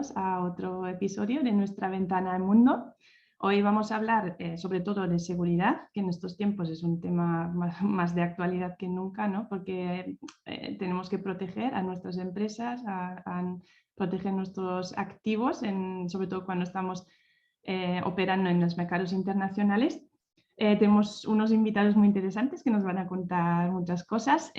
bienvenidos a otro episodio de nuestra ventana al mundo. Hoy vamos a hablar sobre todo de seguridad, que en estos tiempos es un tema más de actualidad que nunca, ¿no? Porque tenemos que proteger a nuestras empresas, proteger nuestros activos, sobre todo cuando estamos operando en los mercados internacionales. Tenemos unos invitados muy interesantes que nos van a contar muchas cosas,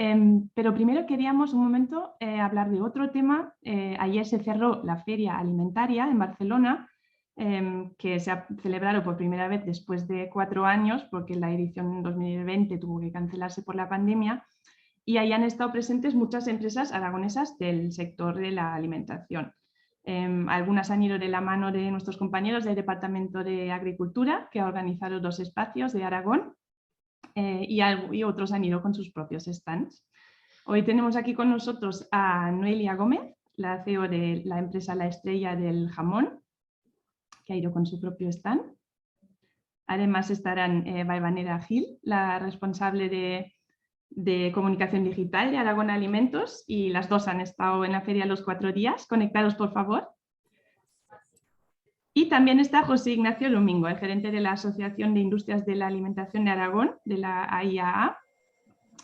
pero primero queríamos un momento hablar de otro tema. Ayer se cerró la Feria Alimentaria en Barcelona, que se ha celebrado por primera vez después de 4 años, porque la edición en 2020 tuvo que cancelarse por la pandemia, y ahí han estado presentes muchas empresas aragonesas del sector de la alimentación. Algunas han ido de la mano de nuestros compañeros del Departamento de Agricultura, que ha organizado 2 espacios de Aragón, y otros han ido con sus propios stands. Hoy tenemos aquí con nosotros a Noelia Gómez, la CEO de la empresa La Estrella del Jamón, que ha ido con su propio stand. Además estarán Valvanera Gil, la responsable de comunicación digital de Aragón Alimentos, y las dos han estado en la feria los 4 días. Conectados, por favor. Y también está José Ignacio Domingo, el gerente de la Asociación de Industrias de la Alimentación de Aragón, de la AIAA.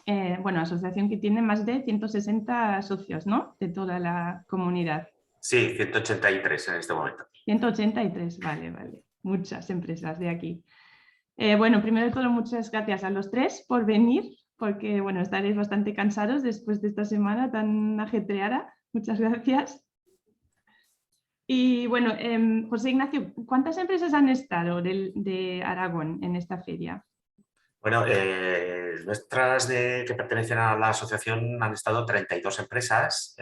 Asociación que tiene más de 160 socios, ¿no? De toda la comunidad. Sí, 183 en este momento. 183, vale. Muchas empresas de aquí. Primero de todo, muchas gracias a los 3 por venir, porque estaréis bastante cansados después de esta semana tan ajetreada. Muchas gracias. Y José Ignacio, ¿cuántas empresas han estado de Aragón en esta feria? Bueno, nuestras que pertenecen a la asociación han estado 32 empresas,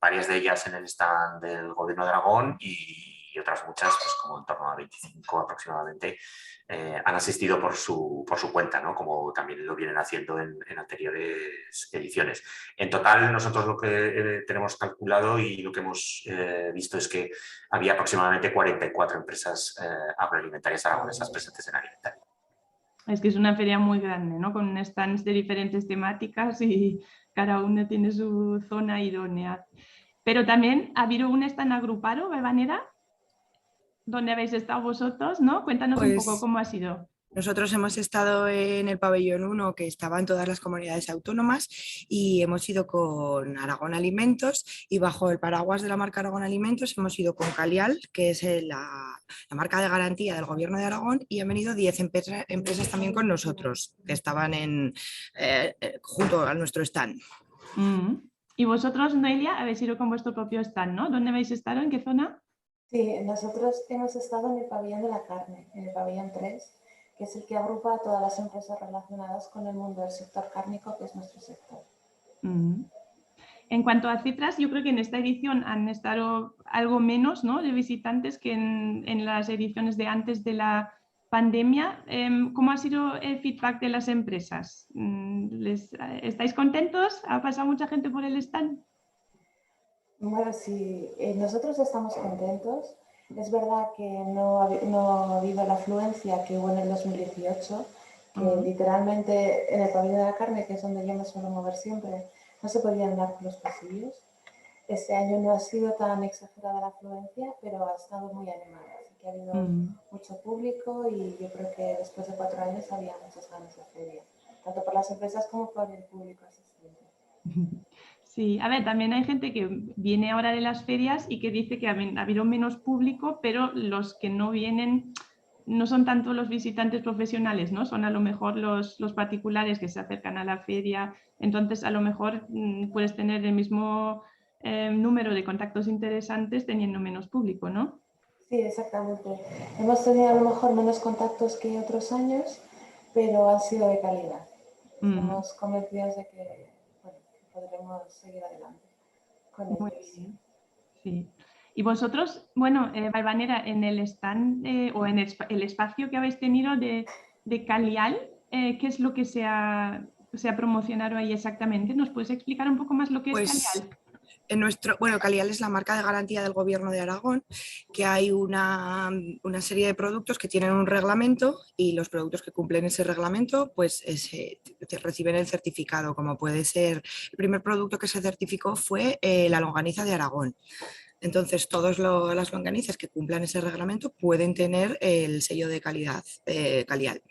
varias de ellas en el stand del Gobierno de Aragón y otras muchas, pues como en torno a 25 aproximadamente, han asistido por su cuenta, ¿no? Como también lo vienen haciendo en anteriores ediciones. En total, nosotros lo que tenemos calculado y lo que hemos visto es que había aproximadamente 44 empresas agroalimentarias aragonesas presentes en Alimentaria. Es que es una feria muy grande, ¿no? Con stands de diferentes temáticas y cada uno tiene su zona idónea. Pero también ha habido un stand agrupado, Valvanera, donde habéis estado vosotros, ¿no? Cuéntanos un poco cómo ha sido. Nosotros hemos estado en el pabellón 1, que estaban todas las comunidades autónomas, y hemos ido con Aragón Alimentos, y bajo el paraguas de la marca Aragón Alimentos hemos ido con Calial, que es la marca de garantía del Gobierno de Aragón, y han venido 10 empresas también con nosotros, que estaban junto a nuestro stand. Y vosotros, Noelia, habéis ido con vuestro propio stand, ¿no? ¿Dónde habéis estado? ¿En qué zona? Sí, nosotros hemos estado en el pabellón de la carne, en el pabellón 3, que es el que agrupa a todas las empresas relacionadas con el mundo del sector cárnico, que es nuestro sector. En cuanto a cifras, yo creo que en esta edición han estado algo menos, ¿no?, de visitantes que en las ediciones de antes de la pandemia. ¿Cómo ha sido el feedback de las empresas? ¿Estáis contentos? ¿Ha pasado mucha gente por el stand? Bueno, sí, nosotros estamos contentos. Es verdad que no ha habido la afluencia que hubo en el 2018, que literalmente en el pabellón de la carne, que es donde yo me suelo mover siempre, no se podían andar por los pasillos. Este año no ha sido tan exagerada la afluencia, pero ha estado muy animada. Así que ha habido mucho público y yo creo que después de 4 años había muchas ganas de feria, tanto por las empresas como por el público asistente. Sí, a ver, también hay gente que viene ahora de las ferias y que dice que ha habido menos público, pero los que no vienen no son tanto los visitantes profesionales, ¿no? Son a lo mejor los particulares que se acercan a la feria. Entonces, a lo mejor puedes tener el mismo número de contactos interesantes teniendo menos público, ¿no? Sí, exactamente. Hemos tenido a lo mejor menos contactos que otros años, pero han sido de calidad. Estamos convencidos de que podremos seguir adelante con ellos. Muy bien. Sí. Y vosotros, Valvanera, en el stand o en el espacio que habéis tenido de Calial, ¿qué es lo que se ha promocionado ahí exactamente? ¿Nos puedes explicar un poco más lo que es Calial? Calial es la marca de garantía del Gobierno de Aragón, que hay una serie de productos que tienen un reglamento, y los productos que cumplen ese reglamento pues reciben el certificado, como puede ser, el primer producto que se certificó fue la longaniza de Aragón. Entonces, todas las longanizas que cumplan ese reglamento pueden tener el sello de calidad Calial.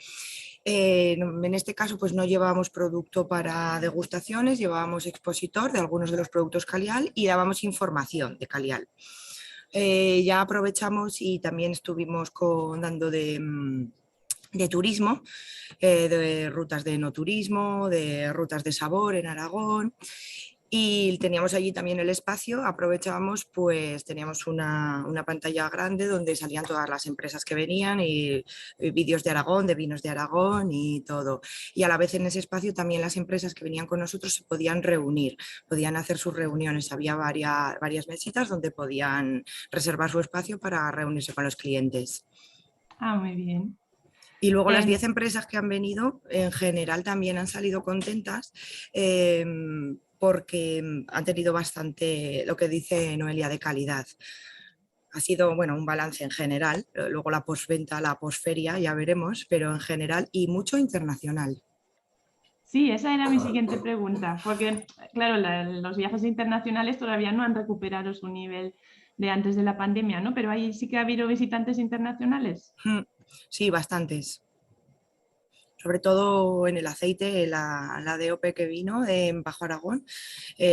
En este caso, pues no llevábamos producto para degustaciones, llevábamos expositor de algunos de los productos Calial y dábamos información de Calial. Ya aprovechamos y también estuvimos dando de turismo, de rutas de enoturismo, de rutas de sabor en Aragón. Y teníamos allí también el espacio, aprovechábamos, pues teníamos una pantalla grande donde salían todas las empresas que venían y vídeos de Aragón, de vinos de Aragón y todo. Y a la vez en ese espacio también las empresas que venían con nosotros se podían reunir, podían hacer sus reuniones. Había varias mesitas donde podían reservar su espacio para reunirse con los clientes. Ah, muy bien. Y luego las 10 empresas que han venido, en general también han salido contentas porque han tenido bastante, lo que dice Noelia, de calidad. Ha sido, bueno, un balance en general, luego la postventa, la posferia, ya veremos, pero en general y mucho internacional. Sí, esa era mi siguiente pregunta, porque claro, los viajes internacionales todavía no han recuperado su nivel de antes de la pandemia, ¿no? Pero ahí sí que ha habido visitantes internacionales. Sí, bastantes. Sobre todo en el aceite, la DOP que vino en Bajo Aragón,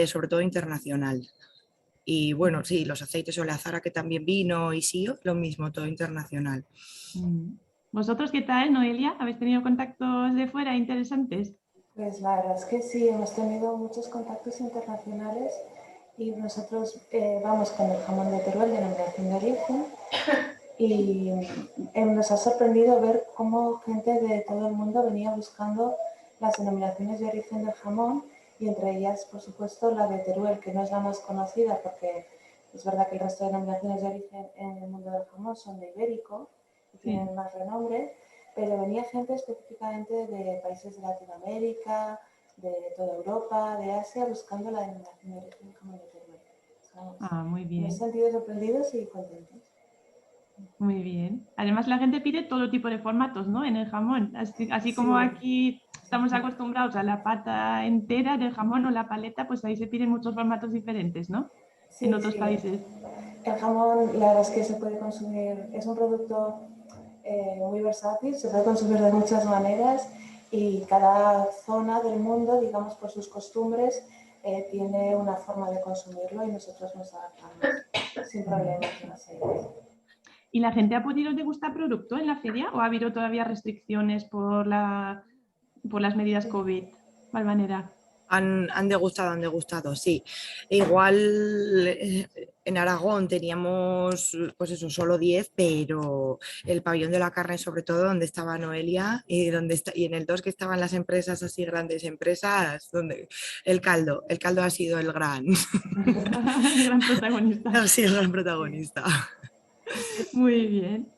sobre todo internacional. Y bueno, sí, los aceites Oleazara que también vino y SIO, lo mismo, todo internacional. ¿Vosotros qué tal, Noelia? ¿Habéis tenido contactos de fuera interesantes? Pues la verdad es que sí, hemos tenido muchos contactos internacionales y nosotros vamos con el jamón de Teruel, denominación de origen, y nos ha sorprendido ver cómo gente de todo el mundo venía buscando las denominaciones de origen del jamón y entre ellas, por supuesto, la de Teruel, que no es la más conocida porque es verdad que el resto de denominaciones de origen en el mundo del jamón son de ibérico y tienen más renombre, pero venía gente específicamente de países de Latinoamérica, de toda Europa, de Asia, buscando la denominación de origen jamón de Teruel. Estamos muy bien. en ese sentido sorprendidos y contentos. Muy bien. Además, la gente pide todo tipo de formatos, ¿no? En el jamón. Así como aquí estamos acostumbrados a la pata entera del jamón o la paleta, pues ahí se piden muchos formatos diferentes, ¿no? Sí, en otros países. El jamón, la verdad es que se puede consumir, es un producto muy versátil, se puede consumir de muchas maneras y cada zona del mundo, digamos por sus costumbres, tiene una forma de consumirlo y nosotros nos adaptamos sin problemas. ¿Y la gente ha podido degustar producto en la feria o ha habido todavía restricciones por las medidas COVID, Valvanera? Han degustado, sí. Igual en Aragón teníamos, pues eso, solo 10, pero el pabellón de la carne, sobre todo, donde estaba Noelia y en el 2 que estaban las empresas así, grandes empresas, donde el caldo ha sido el gran. El gran protagonista. Ha sido el gran protagonista. Muy bien.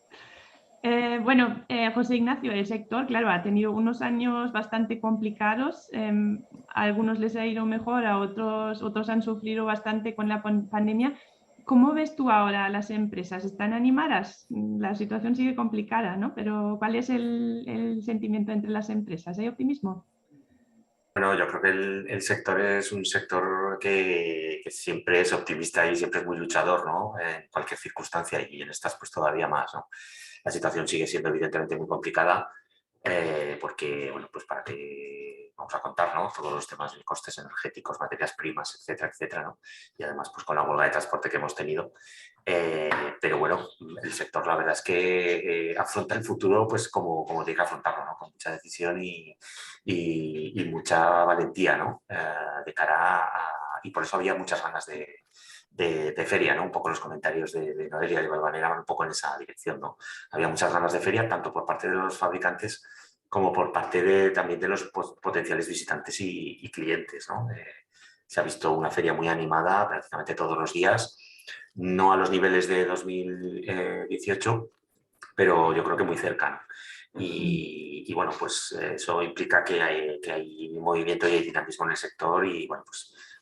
José Ignacio, el sector, claro, ha tenido unos años bastante complicados. A algunos les ha ido mejor, a otros han sufrido bastante con la pandemia. ¿Cómo ves tú ahora a las empresas? ¿Están animadas? La situación sigue complicada, ¿no? Pero ¿cuál es el sentimiento entre las empresas? ¿Hay optimismo? Bueno, yo creo que el sector es un sector que siempre es optimista y siempre es muy luchador, ¿no? En cualquier circunstancia y en estas pues todavía más, ¿no? La situación sigue siendo evidentemente muy complicada porque, bueno, pues para que vamos a contar, ¿no? Todos los temas de costes energéticos, materias primas, etcétera, etcétera, ¿no? Y además pues con la huelga de transporte que hemos tenido. Pero bueno, el sector la verdad es que afronta el futuro pues como tiene que afrontarlo, ¿no? Con mucha decisión y mucha valentía, ¿no? De cara a... Y por eso había muchas ganas de feria, ¿no? Un poco los comentarios de Noelia y de Valvanera van un poco en esa dirección, ¿no? Había muchas ganas de feria, tanto por parte de los fabricantes como por parte también de los potenciales visitantes y clientes, ¿no? Se ha visto una feria muy animada prácticamente todos los días, no a los niveles de 2018, pero yo creo que muy cercano. Y bueno, pues eso implica que hay movimiento y hay dinamismo en el sector y bueno,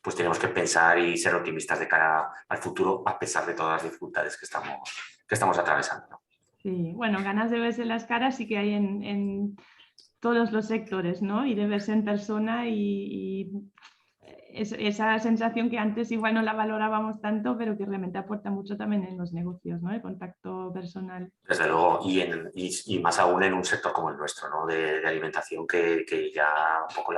pues tenemos que pensar y ser optimistas de cara al futuro a pesar de todas las dificultades que estamos atravesando, ¿no? Sí, bueno, ganas de verse las caras sí que hay en todos los sectores, ¿no? Y de verse en persona y esa sensación que antes igual no la valorábamos tanto, pero que realmente aporta mucho también en los negocios, ¿no? El contacto personal. Desde luego, y más aún en un sector como el nuestro, ¿no? De alimentación, que ya un poco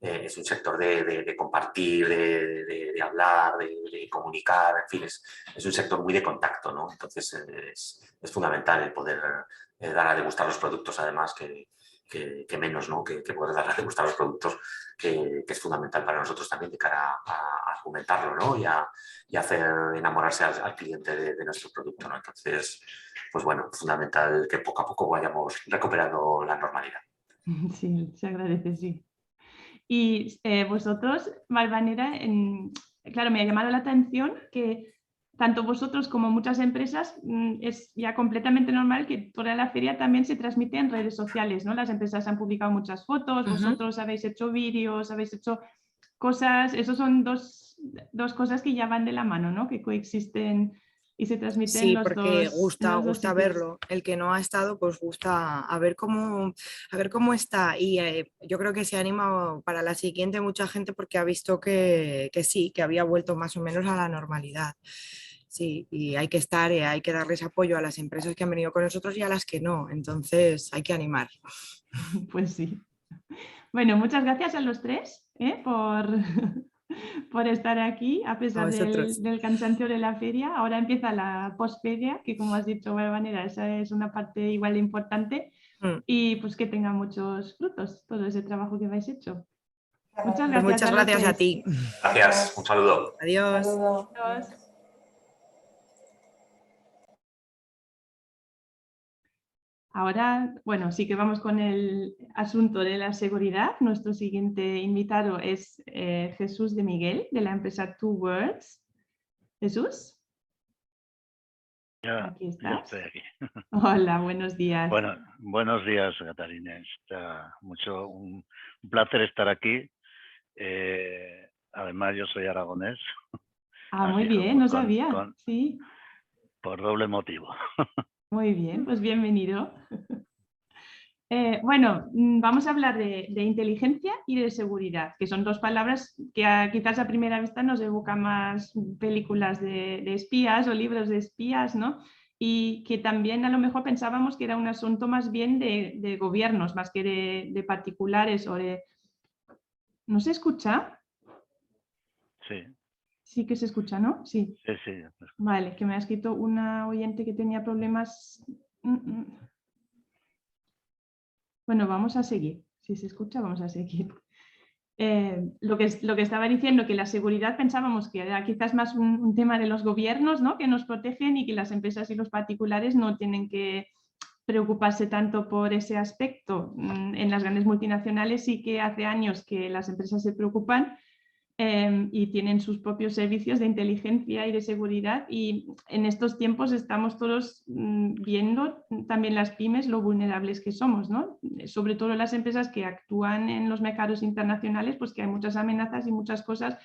es un sector de compartir, de hablar, de comunicar, en fin, es un sector muy de contacto, ¿no? Entonces es fundamental el poder dar a degustar los productos, además, que menos, ¿no? Que poder dar a degustar los productos, que es fundamental para nosotros también de cara a argumentarlo, ¿no? Y hacer enamorarse al cliente de nuestro producto, ¿no? Entonces, pues bueno, fundamental que poco a poco vayamos recuperando la normalidad. Sí, se agradece, sí. Y vosotros, Valvanera, claro, me ha llamado la atención que tanto vosotros como muchas empresas es ya completamente normal que toda la feria también se transmite en redes sociales, ¿no? Las empresas han publicado muchas fotos, vosotros habéis hecho vídeos, habéis hecho cosas, eso son dos cosas que ya van de la mano, ¿no? Que coexisten y se transmiten Sí, porque en los dos gusta sitios. verlo. El que no ha estado, pues gusta a ver cómo está. Y yo creo que se anima para la siguiente mucha gente porque ha visto que sí, que había vuelto más o menos a la normalidad. Sí, y hay que estar, hay que darles apoyo a las empresas que han venido con nosotros y a las que no. Entonces hay que animar. Pues sí. Bueno, muchas gracias a los tres por estar aquí, a A pesar vosotros. del cansancio de la feria. Ahora empieza la posferia, que como has dicho, Valvanera, esa es una parte igual de importante. Mm. Y pues que tenga muchos frutos todo ese trabajo que habéis hecho. Muchas Pues gracias muchas a los gracias a tres. ti. Gracias, un saludo. Adiós. Saludos. Adiós. Ahora, bueno, sí que vamos con el asunto de la seguridad. Nuestro siguiente invitado es Jesús de Miguel, de la empresa Two Worlds. Jesús, aquí Ya estás. estoy aquí. Hola, buenos días. Bueno, buenos días, Catarina. Está un placer estar aquí. Además, yo soy aragonés. Ah, muy Así bien, no sabía. Sí, por doble motivo. muy bien, pues bienvenido. Bueno, vamos a hablar de inteligencia y de seguridad, que son dos palabras que quizás a primera vista nos evocan más películas de espías o libros de espías, ¿no? Y que también a lo mejor pensábamos que era un asunto más bien de gobiernos, más que de particulares o de... ¿No se escucha? Sí, Sí que se escucha, ¿no? Sí. sí. Vale, que me ha escrito una oyente que tenía problemas. Bueno, vamos a seguir. Si se escucha, vamos a seguir. Lo que estaba diciendo, que la seguridad pensábamos que era quizás más un tema de los gobiernos, ¿no? Que nos protegen y que las empresas y los particulares no tienen que preocuparse tanto por ese aspecto. En las grandes multinacionales sí que hace años que las empresas se preocupan y tienen sus propios servicios de inteligencia y de seguridad, y en estos tiempos estamos todos viendo también las pymes lo vulnerables que somos, ¿no? Sobre todo las empresas que actúan en los mercados internacionales, pues que hay muchas amenazas y muchas cosas.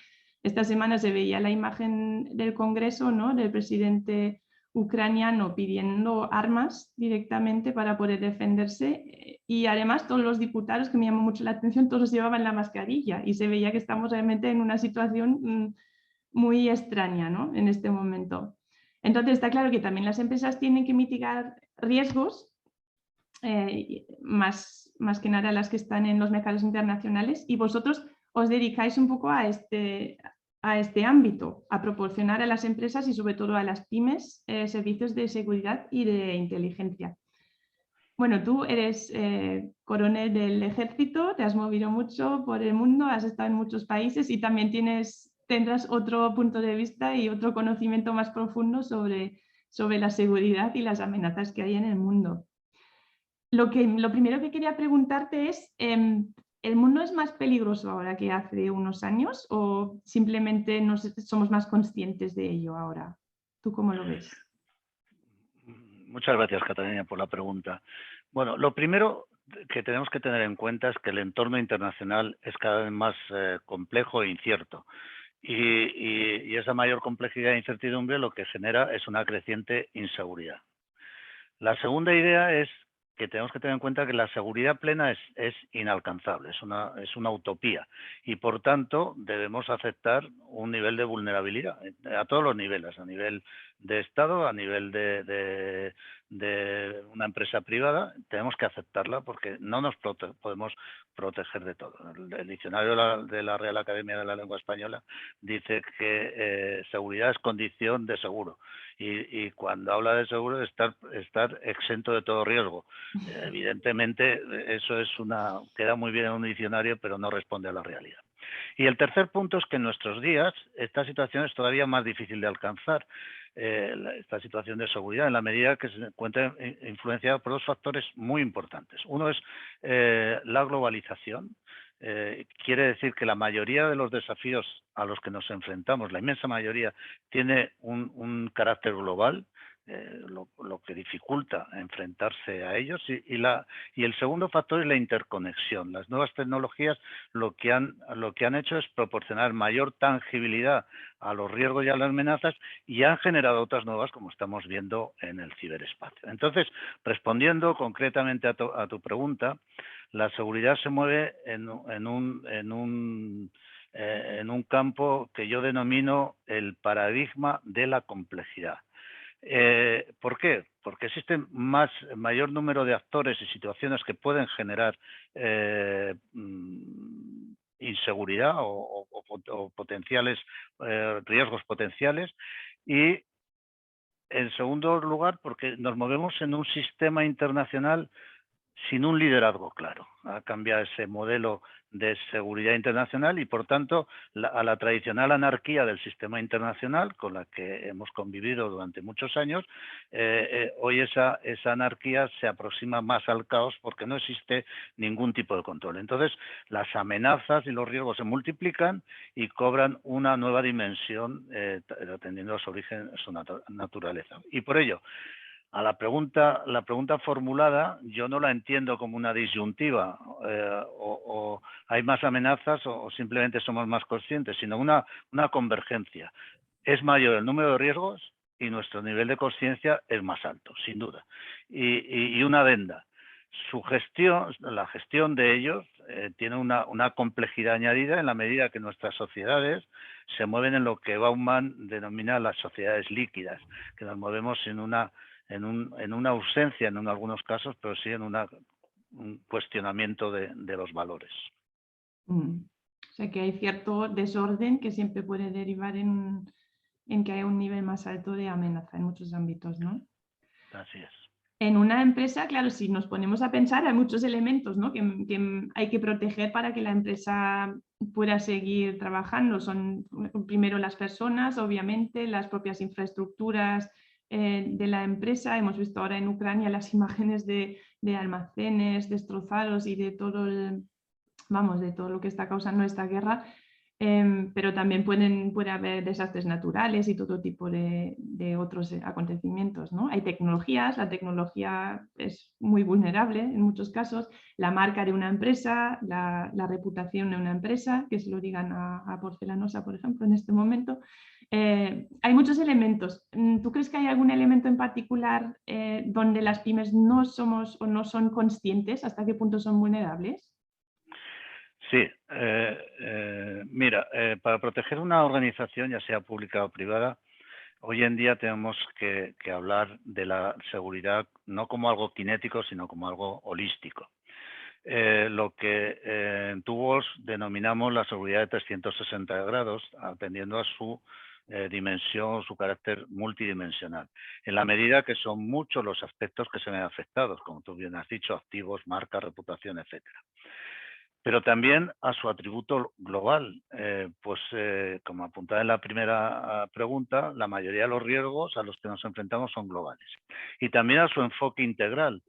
Esta semana se veía la imagen del Congreso, ¿no? Del presidente ucraniano pidiendo armas directamente para poder defenderse, y además todos los diputados, que me llamó mucho la atención, todos llevaban la mascarilla y se veía que estamos realmente en una situación muy extraña, ¿no? En este momento. Entonces está claro que también las empresas tienen que mitigar riesgos, más que nada las que están en los mercados internacionales, y vosotros os dedicáis un poco a este ámbito, a proporcionar a las empresas y sobre todo a las pymes servicios de seguridad y de inteligencia. Bueno, tú eres coronel del ejército, te has movido mucho por el mundo, has estado en muchos países y también tendrás otro punto de vista y otro conocimiento más profundo sobre la seguridad y las amenazas que hay en el mundo. Lo primero que quería preguntarte es, ¿el mundo es más peligroso ahora que hace unos años o simplemente somos más conscientes de ello ahora? ¿Tú cómo lo ves? Muchas gracias, Catalina, por la pregunta. Bueno, lo primero que tenemos que tener en cuenta es que el entorno internacional es cada vez más complejo e incierto. Y esa mayor complejidad e incertidumbre lo que genera es una creciente inseguridad. La segunda idea es que tenemos que tener en cuenta que la seguridad plena es inalcanzable, es una utopía y por tanto debemos aceptar un nivel de vulnerabilidad a todos los niveles, a nivel de Estado, a nivel de una empresa privada, tenemos que aceptarla porque no nos podemos proteger de todo. El diccionario de la Real Academia de la Lengua Española dice que seguridad es condición de seguro. Y cuando habla de seguro, estar exento de todo riesgo. Evidentemente, eso queda muy bien en un diccionario, pero no responde a la realidad. Y el tercer punto es que en nuestros días esta situación es todavía más difícil de alcanzar, esta situación de seguridad, en la medida que se encuentra influenciada por dos factores muy importantes. Uno es la globalización. Quiere decir que la mayoría de los desafíos a los que nos enfrentamos, la inmensa mayoría, tiene un carácter global, lo que dificulta enfrentarse a ellos. Y el segundo factor es la interconexión. Las nuevas tecnologías lo que han hecho es proporcionar mayor tangibilidad a los riesgos y a las amenazas y han generado otras nuevas, como estamos viendo en el ciberespacio. Entonces, respondiendo concretamente a tu pregunta, la seguridad se mueve en un campo que yo denomino el paradigma de la complejidad. ¿Por qué? Porque existe mayor número de actores y situaciones que pueden generar inseguridad o potenciales riesgos potenciales, y en segundo lugar porque nos movemos en un sistema internacional sin un liderazgo claro. Ha cambiado ese modelo de seguridad internacional y, por tanto, a la tradicional anarquía del sistema internacional con la que hemos convivido durante muchos años, hoy esa anarquía se aproxima más al caos porque no existe ningún tipo de control. Entonces, las amenazas y los riesgos se multiplican y cobran una nueva dimensión atendiendo a su origen, a su naturaleza. Y por ello, a la pregunta formulada, yo no la entiendo como una disyuntiva, o hay más amenazas o simplemente somos más conscientes, sino una convergencia. Es mayor el número de riesgos y nuestro nivel de conciencia es más alto, sin duda. Y una adenda. La gestión de ellos tiene una complejidad añadida en la medida que nuestras sociedades se mueven en lo que Bauman denomina las sociedades líquidas, que nos movemos en una ausencia en algunos casos, pero sí en un cuestionamiento de los valores. O sea que hay cierto desorden que siempre puede derivar en que hay un nivel más alto de amenaza en muchos ámbitos, ¿no? Así es. En una empresa, claro, si nos ponemos a pensar, hay muchos elementos, ¿no?, que hay que proteger para que la empresa pueda seguir trabajando. Son primero las personas, obviamente, las propias infraestructuras de la empresa. Hemos visto ahora en Ucrania las imágenes de almacenes destrozados y de todo de todo lo que está causando esta guerra. Pero también puede haber desastres naturales y todo tipo de otros acontecimientos, ¿no? Hay tecnologías, la tecnología es muy vulnerable en muchos casos, la marca de una empresa, la reputación de una empresa, que se lo digan a Porcelanosa, por ejemplo, en este momento. Hay muchos elementos. ¿Tú crees que hay algún elemento en particular donde las pymes no somos o no son conscientes hasta qué punto son vulnerables? Sí, mira, para proteger una organización, ya sea pública o privada, hoy en día tenemos que hablar de la seguridad no como algo cinético, sino como algo holístico. Lo que en Tubos denominamos la seguridad de 360 grados, atendiendo a su dimensión, su carácter multidimensional, en la medida que son muchos los aspectos que se ven afectados, como tú bien has dicho, activos, marca, reputación, etcétera. Pero también a su atributo global, como apuntaba en la primera pregunta, la mayoría de los riesgos a los que nos enfrentamos son globales. Y también a su enfoque integral,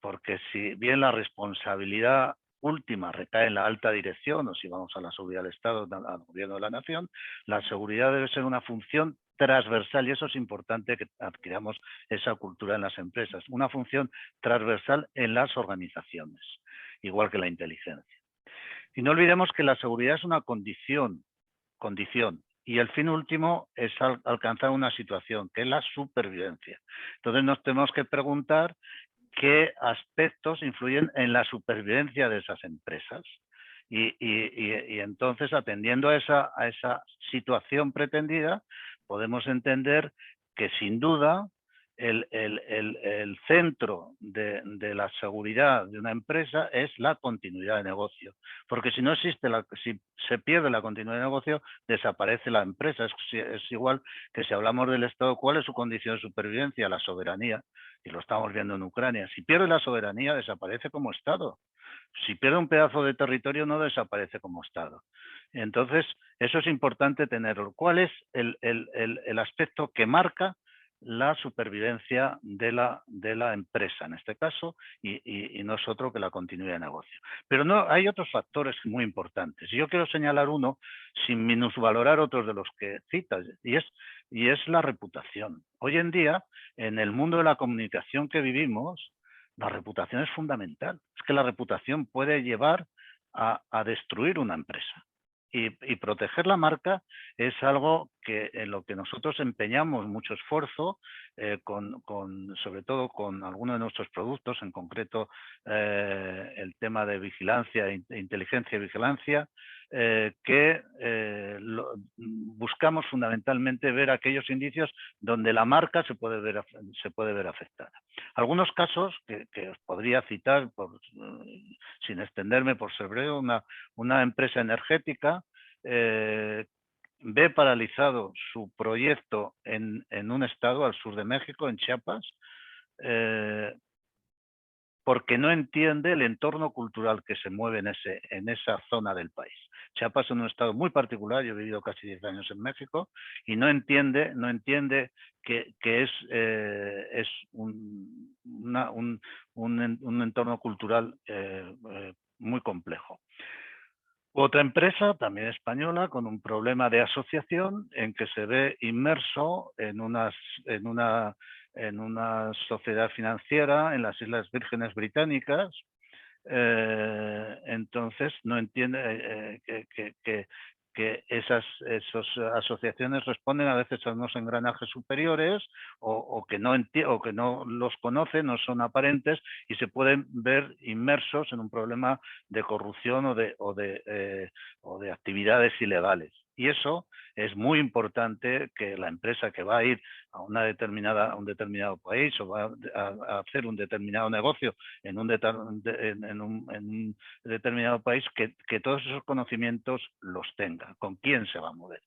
porque si bien la responsabilidad última recae en la alta dirección, o si vamos a la seguridad del Estado, al gobierno de la nación, la seguridad debe ser una función transversal, y eso es importante que adquiramos esa cultura en las empresas, una función transversal en las organizaciones, igual que la inteligencia. Y no olvidemos que la seguridad es una condición, y el fin último es alcanzar una situación, que es la supervivencia. Entonces nos tenemos que preguntar qué aspectos influyen en la supervivencia de esas empresas. Y entonces, atendiendo a esa situación pretendida, podemos entender que sin duda el centro de la seguridad de una empresa es la continuidad de negocio. Porque si no existe, si se pierde la continuidad de negocio, desaparece la empresa. Es igual que si hablamos del Estado, ¿cuál es su condición de supervivencia? La soberanía. Y lo estamos viendo en Ucrania. Si pierde la soberanía, desaparece como Estado. Si pierde un pedazo de territorio, no desaparece como Estado. Entonces, eso es importante tenerlo. ¿Cuál es el aspecto que marca la supervivencia de la empresa, en este caso, y no es otro que la continuidad de negocio? Pero no, hay otros factores muy importantes. Yo quiero señalar uno sin minusvalorar otros de los que citas, y es la reputación. Hoy en día, en el mundo de la comunicación que vivimos, la reputación es fundamental. Es que la reputación puede llevar a destruir una empresa. Y proteger la marca es algo en lo que nosotros empeñamos mucho esfuerzo, sobre todo con algunos de nuestros productos, en concreto el tema de vigilancia, inteligencia y vigilancia, buscamos fundamentalmente ver aquellos indicios donde la marca se puede ver afectada. Algunos casos que os podría citar, sin extenderme por ser breve, una empresa energética ve paralizado su proyecto en un estado al sur de México, en Chiapas, porque no entiende el entorno cultural que se mueve en esa zona del país. Chiapas es un estado muy particular, yo he vivido casi 10 años en México, y no entiende que es un entorno cultural muy complejo. Otra empresa, también española, con un problema de asociación en que se ve inmerso en una sociedad financiera en las Islas Vírgenes Británicas. Entonces no entiende que esas asociaciones responden a veces a unos engranajes superiores o que no los conocen, no son aparentes y se pueden ver inmersos en un problema de corrupción o de actividades ilegales. Y eso es muy importante, que la empresa que va a ir a un determinado país o va a hacer un determinado negocio en un determinado país, que todos esos conocimientos los tenga, con quién se va a mover.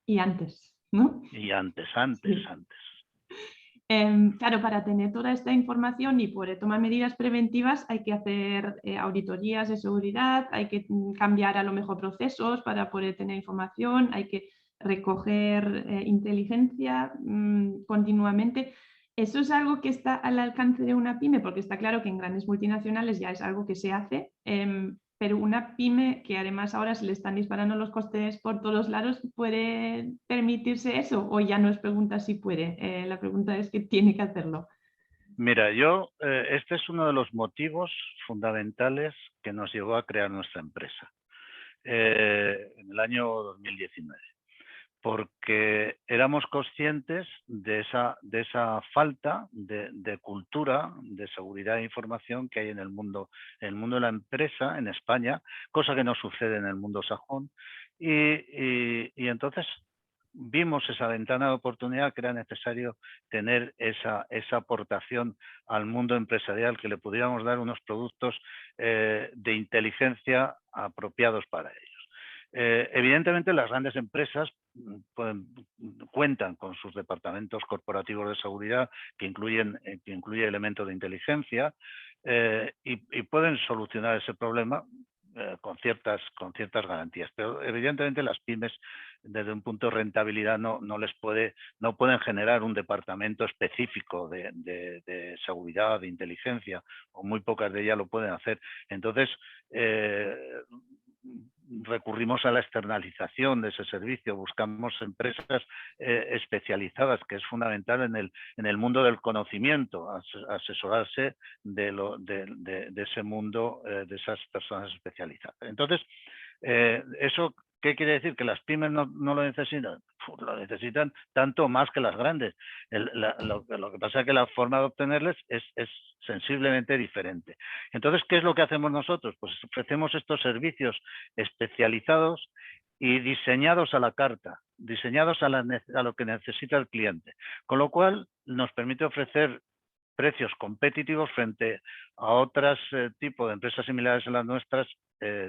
Y antes, ¿no? Y antes. Sí. Claro, para tener toda esta información y poder tomar medidas preventivas hay que hacer auditorías de seguridad, hay que cambiar a lo mejor procesos para poder tener información, hay que recoger inteligencia continuamente. ¿Eso es algo que está al alcance de una pyme? Porque está claro que en grandes multinacionales ya es algo que se hace, pero una pyme que además ahora se le están disparando los costes por todos lados, ¿puede permitirse eso? O ya no es pregunta si puede, la pregunta es que tiene que hacerlo. Mira, este es uno de los motivos fundamentales que nos llevó a crear nuestra empresa en el año 2019. Porque éramos conscientes de esa falta de cultura, de seguridad e información que hay en el mundo de la empresa, en España, cosa que no sucede en el mundo sajón. Y entonces vimos esa ventana de oportunidad, que era necesario tener esa aportación al mundo empresarial, que le pudiéramos dar unos productos de inteligencia apropiados para ellos. Evidentemente, las grandes empresas cuentan con sus departamentos corporativos de seguridad que incluye elementos de inteligencia y pueden solucionar ese problema con ciertas garantías. Pero evidentemente las pymes, desde un punto de rentabilidad, no pueden generar un departamento específico de seguridad, de inteligencia, o muy pocas de ellas lo pueden hacer. Entonces, recurrimos a la externalización de ese servicio, buscamos empresas especializadas, que es fundamental en el mundo del conocimiento, asesorarse de ese mundo, de esas personas especializadas. Entonces, eso ¿Qué quiere decir? ¿Que las pymes no lo necesitan? Pues lo necesitan tanto más que las grandes. Lo que pasa es que la forma de obtenerles es sensiblemente diferente. Entonces, ¿qué es lo que hacemos nosotros? Pues ofrecemos estos servicios especializados y diseñados a la carta, diseñados a lo que necesita el cliente. Con lo cual, nos permite ofrecer precios competitivos frente a otros tipos de empresas similares a las nuestras,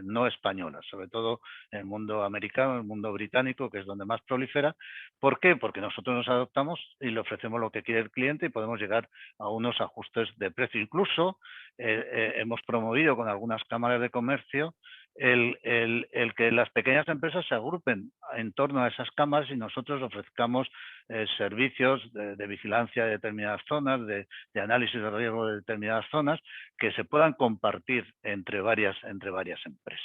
no españolas, sobre todo en el mundo americano, en el mundo británico, que es donde más prolifera. ¿Por qué? Porque nosotros nos adaptamos y le ofrecemos lo que quiere el cliente y podemos llegar a unos ajustes de precio. Incluso hemos promovido con algunas cámaras de comercio el que las pequeñas empresas se agrupen en torno a esas cámaras y nosotros ofrezcamos servicios de vigilancia de determinadas zonas, de análisis de riesgo de determinadas zonas, que se puedan compartir entre varias empresas.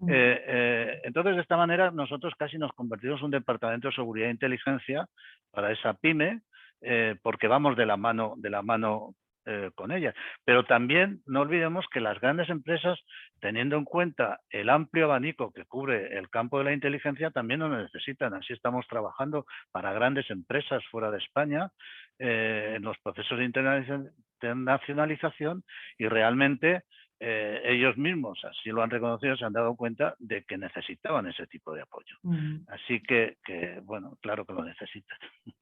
Entonces, de esta manera, nosotros casi nos convertimos en un departamento de seguridad e inteligencia para esa pyme, porque vamos de la mano con ella. Pero también no olvidemos que las grandes empresas, teniendo en cuenta el amplio abanico que cubre el campo de la inteligencia, también lo necesitan. Así estamos trabajando para grandes empresas fuera de España en los procesos de internacionalización y realmente ellos mismos así lo han reconocido, se han dado cuenta de que necesitaban ese tipo de apoyo. Así que, bueno, claro que lo necesitan. Sí.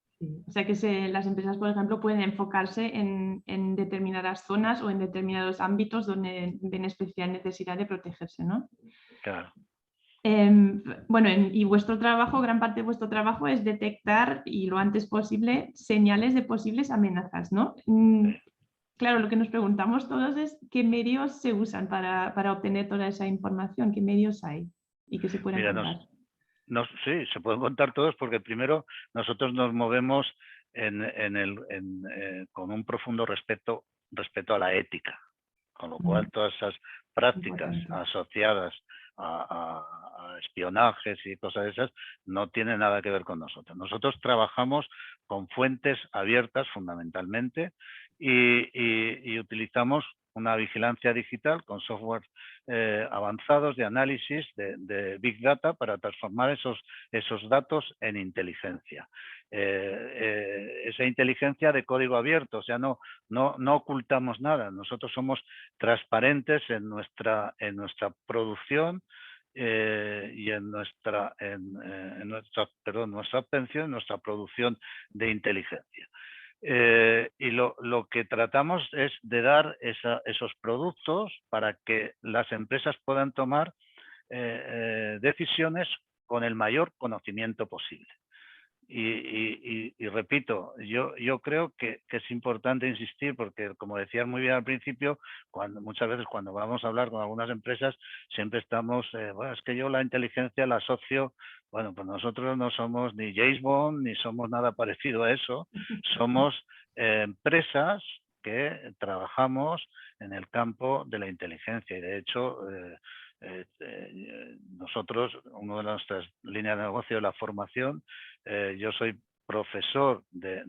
O sea que las empresas, por ejemplo, pueden enfocarse en determinadas zonas o en determinados ámbitos donde ven especial necesidad de protegerse, ¿no? Claro. Bueno, y vuestro trabajo, gran parte de vuestro trabajo es detectar y lo antes posible señales de posibles amenazas, ¿no? Claro, lo que nos preguntamos todos es qué medios se usan para obtener toda esa información, qué medios hay y qué se pueden contar. Sí, se pueden contar todos porque primero nosotros nos movemos con un profundo respeto a la ética, con lo cual todas esas prácticas asociadas a espionajes y cosas de esas no tienen nada que ver con nosotros. Nosotros trabajamos con fuentes abiertas fundamentalmente y utilizamos una vigilancia digital con software avanzados de análisis de Big Data para transformar esos datos en inteligencia. Esa inteligencia de código abierto, o sea, no ocultamos nada. Nosotros somos transparentes en nuestra producción y en nuestra obtención, nuestra producción de inteligencia. Y lo que tratamos es de dar esos productos para que las empresas puedan tomar decisiones con el mayor conocimiento posible. Y repito, yo creo que es importante insistir porque, como decías muy bien al principio, muchas veces cuando vamos a hablar con algunas empresas siempre estamos, bueno, es que yo la inteligencia la asocio. Bueno, pues nosotros no somos ni James Bond ni somos nada parecido a eso. Somos empresas que trabajamos en el campo de la inteligencia y de hecho nosotros, una de nuestras líneas de negocio es la formación. Yo soy profesor de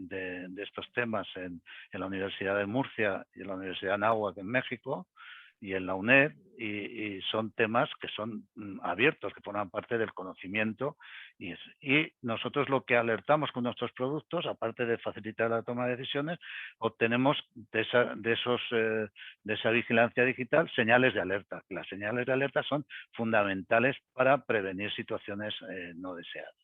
estos temas en la Universidad de Murcia y en la Universidad de Anáhuac en México y en la UNED, y son temas que son abiertos, que forman parte del conocimiento y nosotros lo que alertamos con nuestros productos, aparte de facilitar la toma de decisiones, obtenemos de esa vigilancia digital señales de alerta. Las señales de alerta son fundamentales para prevenir situaciones no deseadas.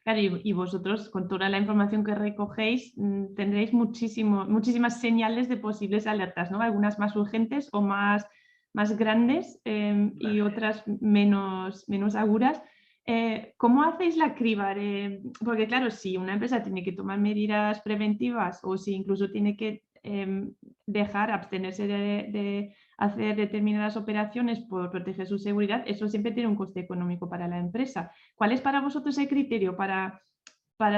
Claro, y vosotros con toda la información que recogéis tendréis muchísimas señales de posibles alertas, ¿no? Algunas más urgentes o más grandes y otras menos agudas. ¿Cómo hacéis la criba? Porque claro, si una empresa tiene que tomar medidas preventivas o si incluso tiene que abstenerse de hacer determinadas operaciones por proteger su seguridad, eso siempre tiene un coste económico para la empresa. ¿Cuál es para vosotros el criterio para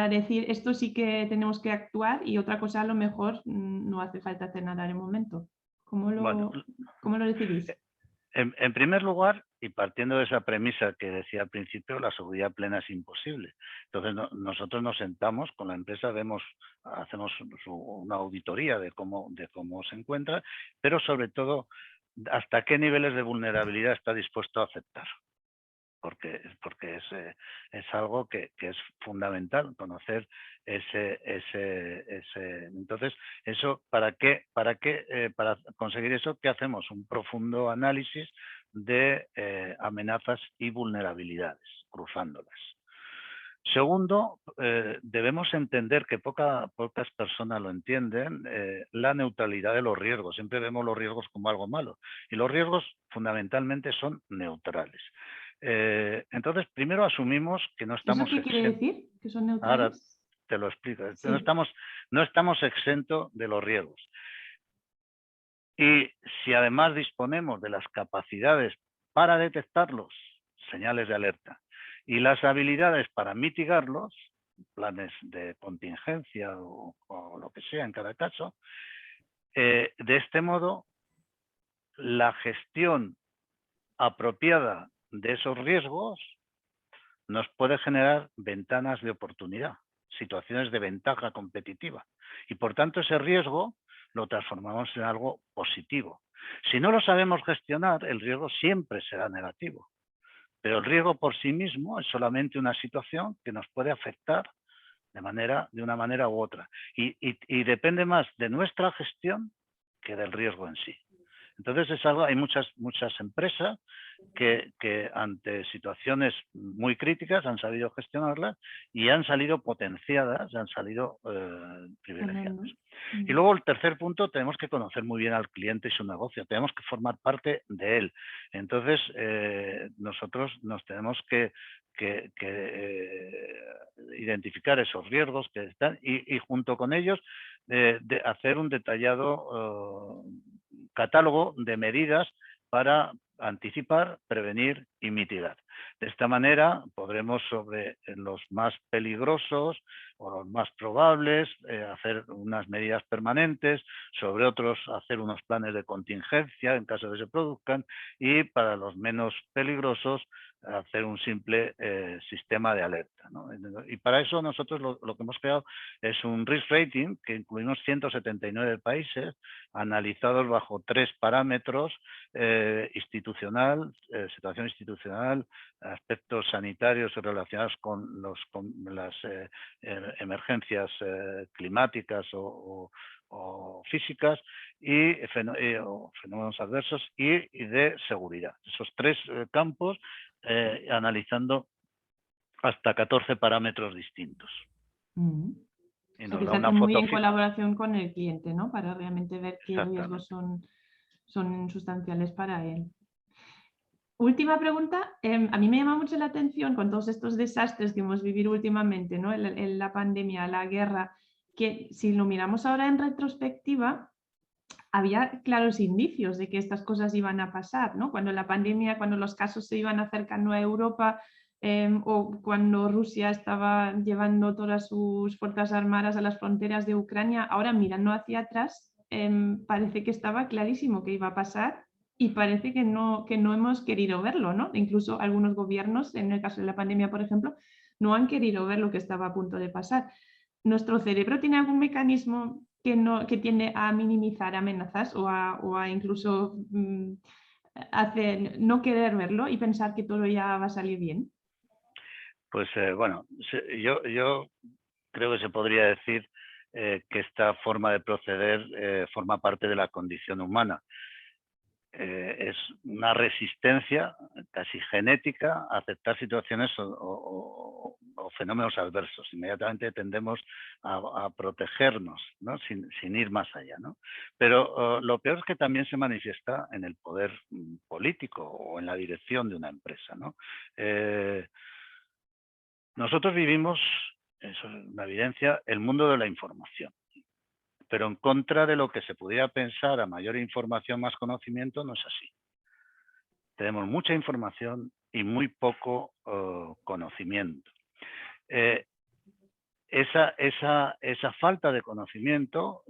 decir esto sí que tenemos que actuar y otra cosa a lo mejor no hace falta hacer nada en el momento? ¿Cómo lo decidís? En primer lugar, y partiendo de esa premisa que decía al principio, la seguridad plena es imposible. Entonces nosotros nos sentamos con la empresa, hacemos una auditoría de cómo se encuentra, pero sobre todo hasta qué niveles de vulnerabilidad está dispuesto a aceptar. porque es algo que es fundamental conocer entonces eso para conseguir eso, ¿qué hacemos? Un profundo análisis de amenazas y vulnerabilidades, cruzándolas. Segundo, debemos entender, que pocas personas lo entienden, la neutralidad de los riesgos. Siempre vemos los riesgos como algo malo y los riesgos fundamentalmente son neutrales. Entonces, primero asumimos que no estamos ¿Eso qué quiere decir? ¿Que son neutrales? Ahora te lo explico. Sí. No estamos exentos de los riesgos. Y si además disponemos de las capacidades para detectarlos, señales de alerta, y las habilidades para mitigarlos, planes de contingencia o lo que sea en cada caso, de este modo la gestión apropiada de esos riesgos nos puede generar ventanas de oportunidad, situaciones de ventaja competitiva. Y por tanto ese riesgo lo transformamos en algo positivo. Si no lo sabemos gestionar, el riesgo siempre será negativo. Pero el riesgo por sí mismo es solamente una situación que nos puede afectar de una manera u otra. Y depende más de nuestra gestión que del riesgo en sí. Entonces es algo, hay muchas empresas que ante situaciones muy críticas han sabido gestionarlas y han salido potenciadas, han salido privilegiadas. Y luego el tercer punto, tenemos que conocer muy bien al cliente y su negocio, tenemos que formar parte de él. Entonces nosotros nos tenemos que identificar esos riesgos que están y junto con ellos de hacer un detallado catálogo de medidas para anticipar, prevenir y mitigar. De esta manera podremos sobre los más peligrosos o los más probables hacer unas medidas permanentes, sobre otros hacer unos planes de contingencia en caso de que se produzcan y para los menos peligrosos hacer un simple sistema de alerta, ¿no? Y para eso nosotros lo que hemos creado es un risk rating que incluimos 179 países analizados bajo 3 parámetros: institucional, situación institucional, aspectos sanitarios relacionados con las emergencias climáticas o físicas y fenómenos adversos y de seguridad. Esos 3 campos analizando hasta 14 parámetros distintos. Y nos da una muy en colaboración con el cliente, ¿no? Para realmente ver qué riesgos son sustanciales para él. Última pregunta. A mí me llama mucho la atención con todos estos desastres que hemos vivido últimamente, ¿no? La pandemia, la guerra, que si lo miramos ahora en retrospectiva, había claros indicios de que estas cosas iban a pasar, ¿no? Cuando la pandemia, cuando los casos se iban acercando a Europa o cuando Rusia estaba llevando todas sus fuerzas armadas a las fronteras de Ucrania, ahora mirando hacia atrás, parece que estaba clarísimo que iba a pasar y parece que no hemos querido verlo, ¿no? Incluso algunos gobiernos, en el caso de la pandemia, por ejemplo, no han querido ver lo que estaba a punto de pasar. ¿Nuestro cerebro tiene algún mecanismo que tiende a minimizar amenazas o a incluso no querer verlo y pensar que todo ya va a salir bien? Pues bueno, yo creo que se podría decir que esta forma de proceder forma parte de la condición humana. Es una resistencia casi genética a aceptar situaciones o fenómenos adversos. Inmediatamente tendemos a protegernos, ¿no? sin ir más allá, ¿no? Pero lo peor es que también se manifiesta en el poder político o en la dirección de una empresa, ¿no? Nosotros vivimos, eso es una evidencia, el mundo de la información. Pero en contra de lo que se pudiera pensar, a mayor información, más conocimiento, no es así. Tenemos mucha información y muy poco conocimiento. Esa falta de conocimiento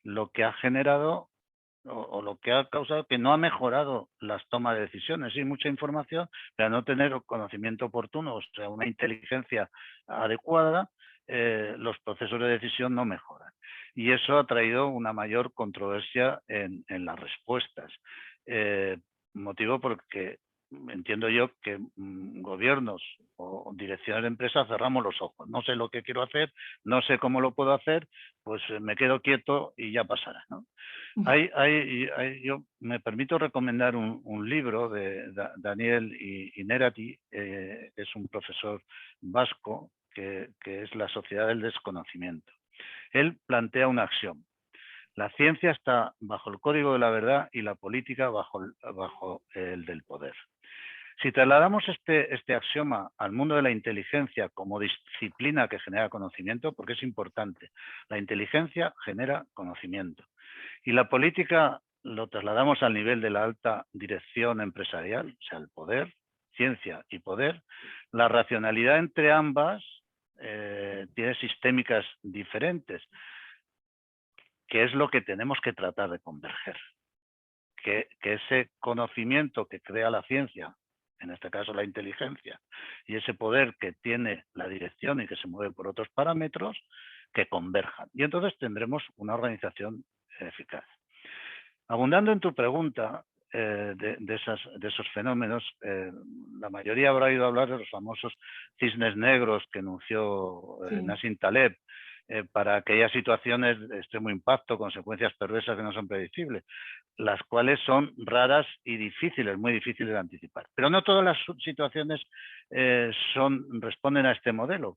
lo que ha generado o lo que ha causado que no ha mejorado las tomas de decisiones. Sí, mucha información, pero no tener conocimiento oportuno, o sea, una inteligencia adecuada, los procesos de decisión no mejoran. Y eso ha traído una mayor controversia en las respuestas. Motivo porque entiendo yo que gobiernos o direcciones de empresas cerramos los ojos. No sé lo que quiero hacer, no sé cómo lo puedo hacer, pues me quedo quieto y ya pasará, ¿no? Yo me permito recomendar un libro de Daniel Innerarity, que es un profesor vasco, que es La sociedad del desconocimiento. Él plantea un axioma. La ciencia está bajo el código de la verdad y la política bajo el del poder. Si trasladamos este axioma al mundo de la inteligencia como disciplina que genera conocimiento, porque es importante, la inteligencia genera conocimiento. Y la política lo trasladamos al nivel de la alta dirección empresarial, o sea, el poder, ciencia y poder. La racionalidad entre ambas tiene sistémicas diferentes, que es lo que tenemos que tratar de converger. Que ese conocimiento que crea la ciencia, en este caso la inteligencia, y ese poder que tiene la dirección y que se mueve por otros parámetros, que converjan. Y entonces tendremos una organización eficaz. Abundando en tu pregunta de esos fenómenos, la mayoría habrá oído hablar de los famosos cisnes negros que enunció Nassim Taleb, para aquellas situaciones de extremo impacto, consecuencias perversas que no son predecibles, las cuales son raras y difíciles, muy difíciles de anticipar. Pero no todas las situaciones responden a este modelo.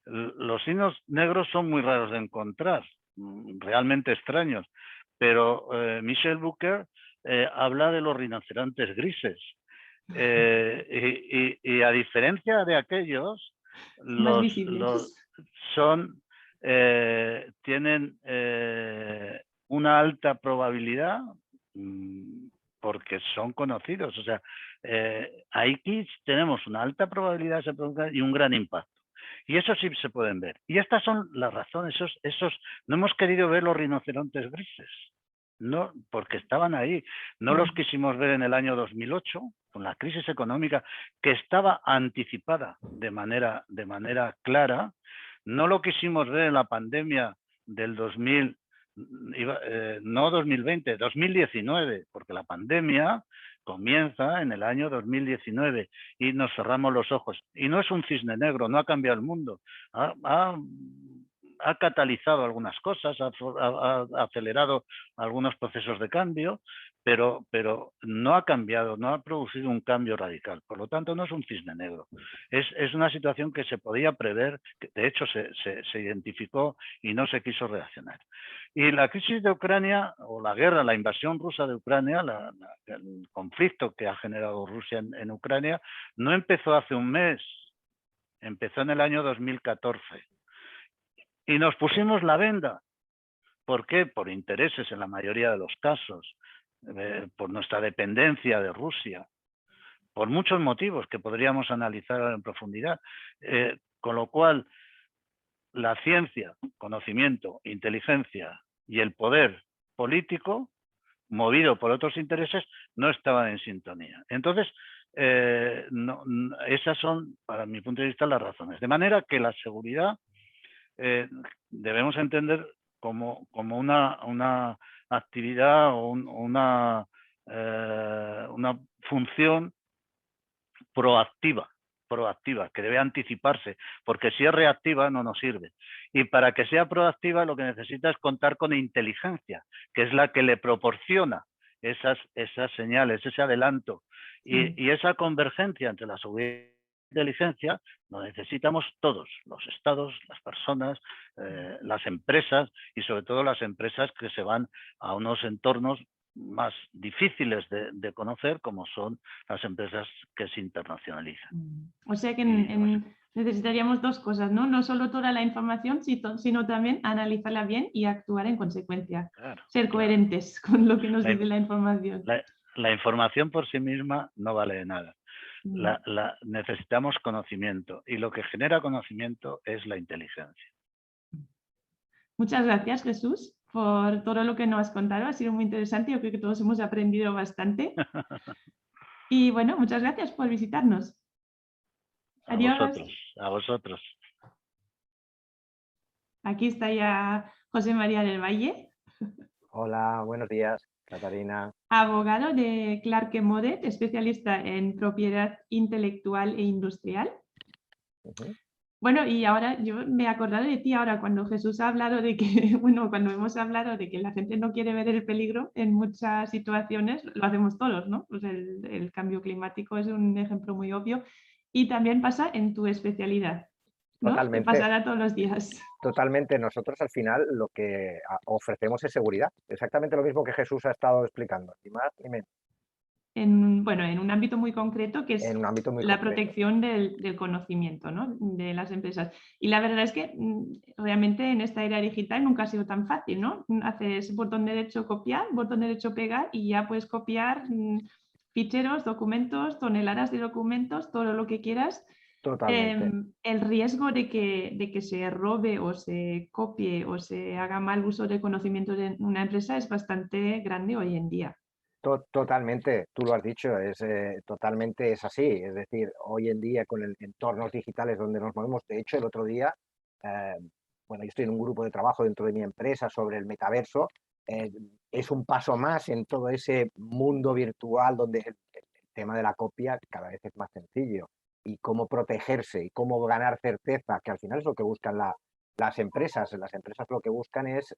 Los signos negros son muy raros de encontrar, realmente extraños, pero Michel Bouquer habla de los rinocerontes grises. Y a diferencia de aquellos, tienen una alta probabilidad porque son conocidos. O sea, aquí tenemos una alta probabilidad de se produzca y un gran impacto. Y eso sí se pueden ver. Y estas son las razones. No hemos querido ver los rinocerontes grises, no, porque estaban ahí. No los quisimos ver en el año 2008, con la crisis económica que estaba anticipada de manera clara. No lo quisimos ver en la pandemia del 2019, porque la pandemia comienza en el año 2019 y nos cerramos los ojos. Y no es un cisne negro, no ha cambiado el mundo. Ha catalizado algunas cosas, ha acelerado algunos procesos de cambio, pero no ha cambiado, no ha producido un cambio radical. Por lo tanto, no es un cisne negro. Es una situación que se podía prever, que de hecho se identificó y no se quiso reaccionar. Y la crisis de Ucrania, o la guerra, la invasión rusa de Ucrania, el conflicto que ha generado Rusia en Ucrania, no empezó hace un mes, empezó en el año 2014. Y nos pusimos la venda. ¿Por qué? Por intereses en la mayoría de los casos, por nuestra dependencia de Rusia, por muchos motivos que podríamos analizar en profundidad. Con lo cual, la ciencia, conocimiento, inteligencia y el poder político, movido por otros intereses, no estaban en sintonía. Entonces, esas son, para mi punto de vista, las razones. De manera que la seguridad debemos entender como una actividad o una función proactiva, que debe anticiparse, porque si es reactiva no nos sirve. Y para que sea proactiva lo que necesita es contar con inteligencia, que es la que le proporciona esas señales, ese adelanto. Y esa convergencia entre la seguridad inteligencia lo necesitamos todos, los estados, las personas, las empresas y sobre todo las empresas que se van a unos entornos más difíciles de conocer, como son las empresas que se internacionalizan. O sea que necesitaríamos dos cosas, ¿no? No solo toda la información, sino también analizarla bien y actuar en consecuencia. Claro, ser coherentes con lo que nos dice la información. La información por sí misma no vale de nada. Necesitamos conocimiento y lo que genera conocimiento es la inteligencia. Muchas gracias, Jesús, por todo lo que nos has contado. Ha sido muy interesante. Yo creo que todos hemos aprendido bastante. Y bueno, muchas gracias por visitarnos. Adiós. A vosotros. Aquí está ya José María del Valle. Hola, buenos días, Catarina. abogado de Clark Modet, especialista en propiedad intelectual e industrial. Bueno, y ahora yo me he acordado de ti ahora cuando Jesús ha hablado de que, bueno, cuando hemos hablado de que la gente no quiere ver el peligro en muchas situaciones, lo hacemos todos, ¿no? Pues el cambio climático es un ejemplo muy obvio y también pasa en tu especialidad, ¿no? Te Totalmente, pasará todos los días. totalmente. Nosotros al final lo que ofrecemos es seguridad. Exactamente lo mismo que Jesús ha estado explicando, ni más ni menos, Bueno, en un ámbito muy concreto que es en un ámbito muy la concreto. protección del conocimiento, ¿no? De las empresas. Y la verdad es que realmente en esta era digital nunca ha sido tan fácil, ¿no? Haces botón derecho copiar, botón derecho pegar y ya puedes copiar ficheros, documentos, toneladas de documentos, todo lo que quieras. Totalmente. El riesgo de que se robe o se copie o se haga mal uso de conocimiento de una empresa es bastante grande hoy en día. Totalmente, tú lo has dicho, totalmente es así. Es decir, hoy en día con el entornos digitales donde nos movemos, de hecho el otro día, eh, bueno, yo estoy en un grupo de trabajo dentro de mi empresa sobre el metaverso, es un paso más en todo ese mundo virtual donde el tema de la copia cada vez es más sencillo y cómo protegerse y cómo ganar certeza, que al final es lo que buscan las empresas. Las empresas lo que buscan es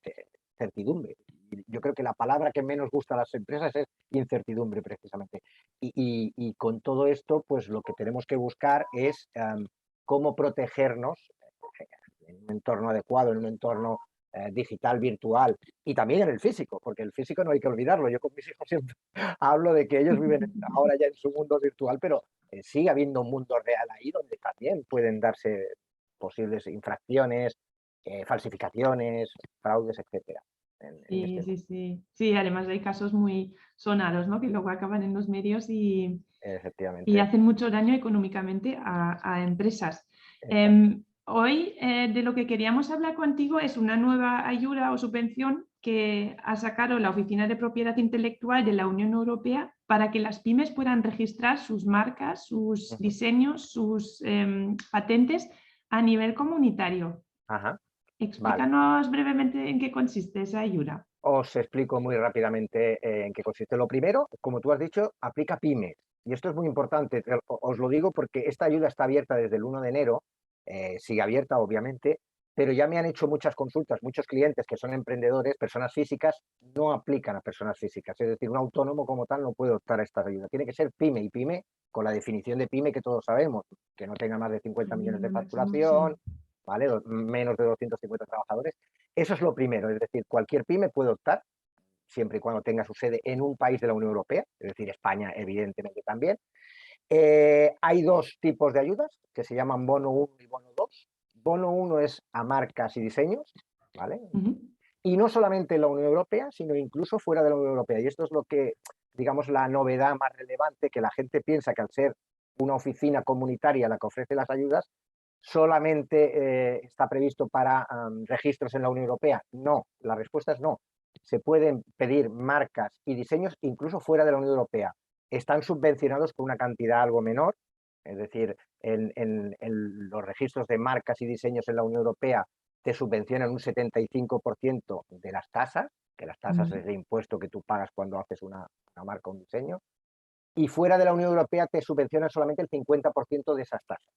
certidumbre. Y yo creo que la palabra que menos gusta a las empresas es incertidumbre, precisamente. Y con todo esto, pues lo que tenemos que buscar es cómo protegernos en un entorno adecuado, en un entorno digital, virtual y también en el físico, porque el físico no hay que olvidarlo. Yo con mis hijos siempre hablo de que ellos viven ahora ya en su mundo virtual, pero sigue habiendo un mundo real ahí donde también pueden darse posibles infracciones, falsificaciones, fraudes, etcétera. Sí, además hay casos muy sonados, ¿no? Que luego acaban en los medios y Efectivamente. hacen mucho daño económicamente a empresas. Hoy de lo que queríamos hablar contigo es una nueva ayuda o subvención que ha sacado la Oficina de Propiedad Intelectual de la Unión Europea para que las pymes puedan registrar sus marcas, sus diseños, sus patentes a nivel comunitario. Ajá. Explícanos brevemente en qué consiste esa ayuda. Os explico muy rápidamente en qué consiste. Lo primero, como tú has dicho, aplica pymes. Y esto es muy importante. Os lo digo porque esta ayuda está abierta desde el 1 de enero, sigue abierta obviamente, pero ya me han hecho muchas consultas, muchos clientes que son emprendedores, personas físicas, no aplican a personas físicas. Es decir, un autónomo como tal no puede optar a esta ayuda. Tiene que ser pyme y pyme con la definición de pyme que todos sabemos, que no tenga más de 50 millones de facturación, ¿vale? Menos de 250 trabajadores. Eso es lo primero, es decir, cualquier pyme puede optar, siempre y cuando tenga su sede en un país de la Unión Europea, es decir, España evidentemente también. Hay dos tipos de ayudas que se llaman bono 1 y bono 2. Bono 1 es a marcas y diseños, ¿vale? Y no solamente en la Unión Europea, sino incluso fuera de la Unión Europea. Y esto es lo que, digamos, la novedad más relevante, que la gente piensa que al ser una oficina comunitaria la que ofrece las ayudas, solamente está previsto para registros en la Unión Europea. No, la respuesta es no. Se pueden pedir marcas y diseños incluso fuera de la Unión Europea. Están subvencionados con una cantidad algo menor, es decir, en los registros de marcas y diseños en la Unión Europea te subvencionan un 75% de las tasas, que las tasas es de impuesto que tú pagas cuando haces una marca o un diseño, y fuera de la Unión Europea te subvencionan solamente el 50% de esas tasas,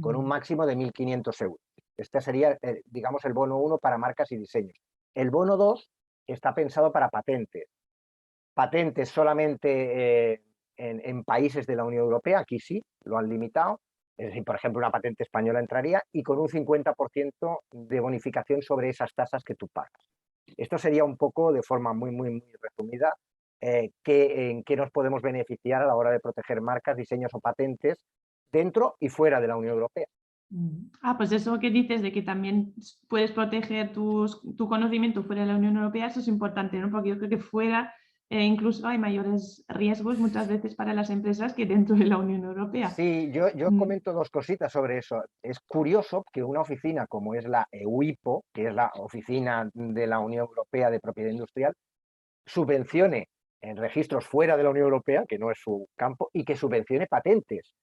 con un máximo de 1.500 euros. Este sería, digamos, el bono 1 para marcas y diseños. El bono 2 está pensado para patentes. Patentes solamente en países de la Unión Europea, aquí sí, lo han limitado. Es decir, por ejemplo, una patente española entraría y con un 50% de bonificación sobre esas tasas que tú pagas. Esto sería un poco, de forma muy, muy, muy resumida, en qué nos podemos beneficiar a la hora de proteger marcas, diseños o patentes dentro y fuera de la Unión Europea. Pues eso que dices de que también puedes proteger tu conocimiento fuera de la Unión Europea, eso es importante, ¿no? Porque yo creo que fuera incluso hay mayores riesgos muchas veces para las empresas que dentro de la Unión Europea. Sí, yo comento dos cositas sobre eso. Es curioso que una oficina como es la EUIPO, que es la Oficina de la Unión Europea de Propiedad Industrial, subvencione en registros fuera de la Unión Europea, que no es su campo, y que subvencione patentes,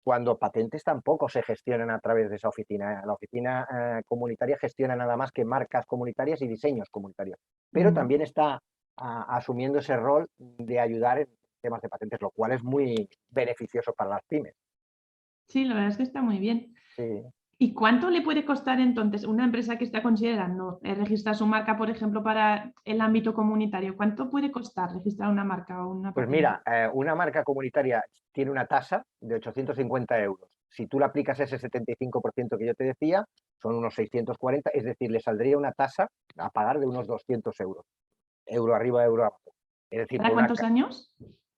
cuando patentes tampoco se gestionan a través de esa oficina. La oficina comunitaria gestiona nada más que marcas comunitarias y diseños comunitarios. Pero también está asumiendo ese rol de ayudar en temas de patentes, lo cual es muy beneficioso para las pymes. Sí, la verdad es que está muy bien. Sí. ¿Y cuánto le puede costar entonces una empresa que está considerando registrar su marca, por ejemplo, para el ámbito comunitario? ¿Cuánto puede costar registrar una marca o una Pues patente? mira, una marca comunitaria tiene una tasa de 850 euros. Si tú le aplicas ese 75% que yo te decía, son unos 640, es decir, le saldría una tasa a pagar de unos 200 euros. Euro arriba, euro abajo. Es decir, ¿Para cuántos años?